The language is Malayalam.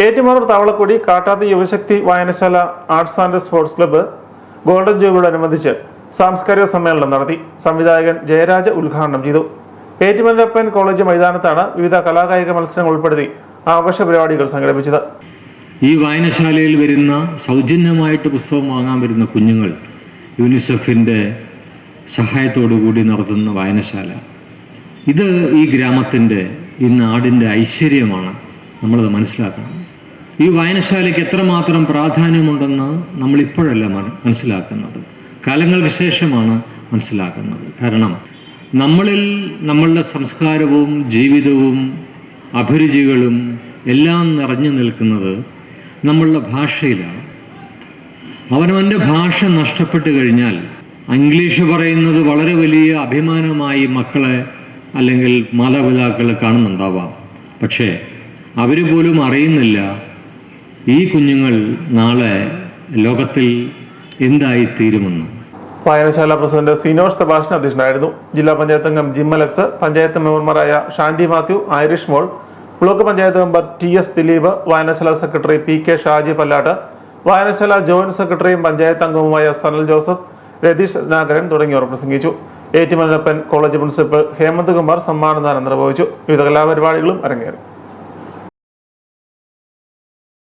Ettumanoor താവളക്കുടി Kattathi Yuvashakthi Vayanasala arts and sports club golden ജൂബിലിയോടനുബന്ധിച്ച് സാംസ്കാരിക സമ്മേളനം നടത്തി. സംവിധായകൻ ജയരാജ ഉദ്ഘാടനം ചെയ്തു. ഏറ്റുമാനൂരപ്പൻ കോളേജ് മൈതാനത്താണ് വിവിധ കലാകായിക മത്സരങ്ങൾ ഉൾപ്പെടുത്തി ആഘോഷ പരിപാടികൾ സംഘടിപ്പിച്ചത്. ഈ വായനശാലയിൽ വരുന്ന സൗജന്യമായിട്ട് പുസ്തകം വാങ്ങാൻ വരുന്ന കുഞ്ഞുങ്ങൾ യൂണിസെഫിൻ്റെ സഹായത്തോടുകൂടി നടത്തുന്ന വായനശാല, ഇത് ഈ ഗ്രാമത്തിൻ്റെ, ഈ നാടിൻ്റെ ഐശ്വര്യമാണ്. നമ്മളത് മനസ്സിലാക്കണം. ഈ വായനശാലയ്ക്ക് എത്രമാത്രം പ്രാധാന്യമുണ്ടെന്ന് നമ്മളിപ്പോഴല്ല മനസ്സിലാക്കുന്നത്, കാലങ്ങൾക്ക് ശേഷമാണ് മനസ്സിലാക്കുന്നത്. കാരണം നമ്മളിൽ നമ്മളുടെ സംസ്കാരവും ജീവിതവും അഭിരുചികളും എല്ലാം നിറഞ്ഞു നിൽക്കുന്നത് നമ്മളുടെ ഭാഷയിലാണ്. അവനവൻ്റെ ഭാഷ നഷ്ടപ്പെട്ടു കഴിഞ്ഞാൽ ഇംഗ്ലീഷ് പറയുന്നത് വളരെ വലിയ അഭിമാനമായി മക്കളെ അല്ലെങ്കിൽ മാതാപിതാക്കൾ കാണുന്നുണ്ടാവാം. പക്ഷേ അവർ പോലും അറിയുന്നില്ല ഈ കുഞ്ഞുങ്ങൾ നാളെ ലോകത്തിൽ എന്തായിത്തീരുമെന്ന്. വായനശാല പ്രസിഡന്റ് സീനോർ സെബാസ്റ്റ്യൻ അധ്യക്ഷനായിരുന്നു. ജില്ലാ പഞ്ചായത്ത് അംഗം ജിം അലക്സ്, പഞ്ചായത്ത് മെമ്പർമാരായ Shandy Mathew, Irish Mol, block panchayat member TS Dileep, വായനശാല സെക്രട്ടറി PK ഷാജി പല്ലാട്ട്, വായനശാല ജോയിന്റ് സെക്രട്ടറിയും പഞ്ചായത്ത് അംഗവുമായ സനൽ ജോസഫ്, രതീഷ് നാഗരൻ തുടങ്ങിയവർ പ്രസംഗിച്ചു. ഏറ്റുമാനൂരപ്പൻ കോളേജ് പ്രിൻസിപ്പൽ ഹേമന്ത് കുമാർ സമ്മാനദാനം നിർവഹിച്ചു. വിവിധ കലാപരിപാടികളും അരങ്ങേറി.